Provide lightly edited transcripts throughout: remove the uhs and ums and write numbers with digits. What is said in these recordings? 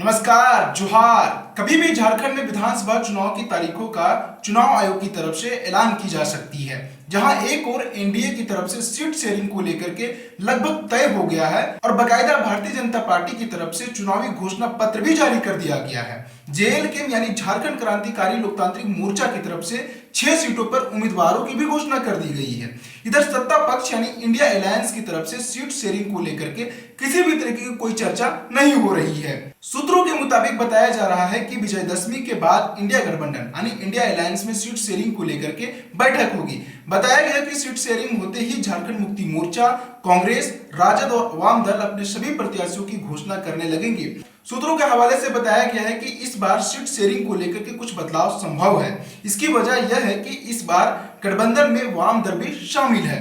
नमस्कार, जोहार। कभी भी झारखंड में विधानसभा चुनाव की तारीखों का चुनाव आयोग की तरफ से ऐलान की जा सकती है, जहां एक और एनडीए की तरफ से सीट शेयरिंग को लेकर के लगभग तय हो गया है और बकायदा भारतीय जनता पार्टी की तरफ से चुनावी घोषणा पत्र भी जारी कर दिया गया है। जेएलके यानी झारखंड क्रांतिकारी लोकतांत्रिक मोर्चा की तरफ से 6 सीटों पर उम्मीदवारों की भी घोषणा कर दी गई है। इधर सत्ता पक्ष यानी इंडिया अलायंस की तरफ से सीट शेयरिंग को लेकर के किसी भी तरीके की कोई चर्चा नहीं हो रही है। सूत्रों के मुताबिक बताया जा रहा है कि विजयदशमी के बाद इंडिया गठबंधन यानी इंडिया अलायंस में सीट शेयरिंग को लेकर के बैठक होगी। बताया गया कि सीट शेयरिंग होते ही झारखंड मुक्ति मोर्चा, कांग्रेस, राजद और वाम दल अपने सभी प्रत्याशियों की घोषणा करने लगेंगे। सूत्रों के हवाले से बताया गया है कि इस बार सीट शेयरिंग को लेकर के कुछ बदलाव संभव है। इसकी वजह यह है कि इस बार गठबंधन में वाम दल भी शामिल है।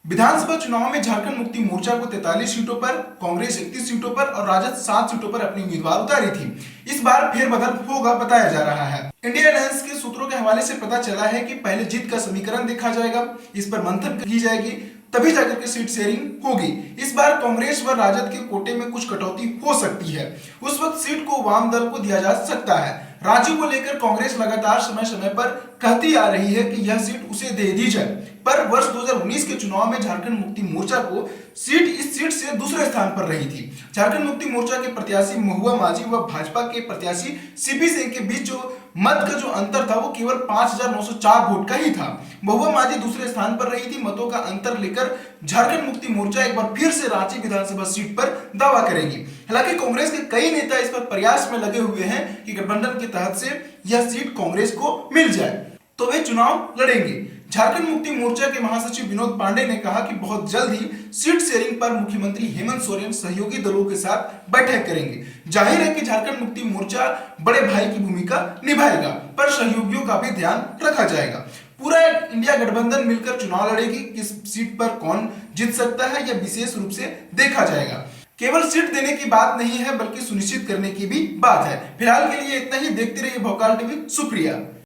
विधानसभा चुनाव में झारखंड मुक्ति मोर्चा को 43 सीटों पर, कांग्रेस 31 सीटों पर और राजद 7 सीटों पर अपनी उम्मीदवार उतारी थी। इस बार फेरबदल होगा बताया जा रहा है। इंडिया अलायंस के सूत्रों के हवाले से पता चला है कि पहले जीत का समीकरण देखा जाएगा, इस पर मंथन की जाएगी, तभी जाकर के सीट शेयरिंग होगी। इस बार कांग्रेस व राजद के कोटे में कुछ कटौती हो सकती है। उस वक्त सीट को वाम दल को दिया जा सकता है। रांची को लेकर कांग्रेस लगातार समय समय पर कहती आ रही है कि यह सीट उसे दे दी जाए, पर वर्ष 2019 के चुनाव में झारखंड मुक्ति मोर्चा को इस सीट से दूसरे स्थान पर रही थी। झारखंड मुक्ति मोर्चा के प्रत्याशी महुआ माझी व भाजपा के प्रत्याशी सीपी सिंह के बीच जो मत का जो अंतर था वो केवल 5,904 वोट का ही था। महुआ माझी दूसरे स्थान पर रही थी। मतों का अंतर लेकर झारखंड मुक्ति मोर्चा एक बार फिर से रांची विधानसभा सीट पर दावा करेगी। हालांकि कांग्रेस के कई नेता इस पर प्रयास में लगे हुए हैं कि गठबंधन के तहत से यह सीट कांग्रेस को मिल जाए तो वे चुनाव लड़ेंगे। झारखंड मुक्ति मोर्चा के महासचिव विनोद पांडे ने कहा कि बहुत जल्द ही सीट शेयरिंग पर मुख्यमंत्री हेमंत सोरेन सहयोगी दलों के साथ बैठक करेंगे। जाहिर है कि झारखंड मुक्ति मोर्चा बड़े भाई की भूमिका निभाएगा, पर सहयोगियों का भी ध्यान रखा जाएगा। पूरा इंडिया गठबंधन मिलकर चुनाव लड़ेगी। किस सीट पर कौन जीत सकता है यह विशेष रूप से देखा जाएगा। केवल सीट देने की बात नहीं है, बल्कि सुनिश्चित करने की भी बात है। फिलहाल के लिए इतना ही। देखते रहिए भोकाल टीवी। शुक्रिया।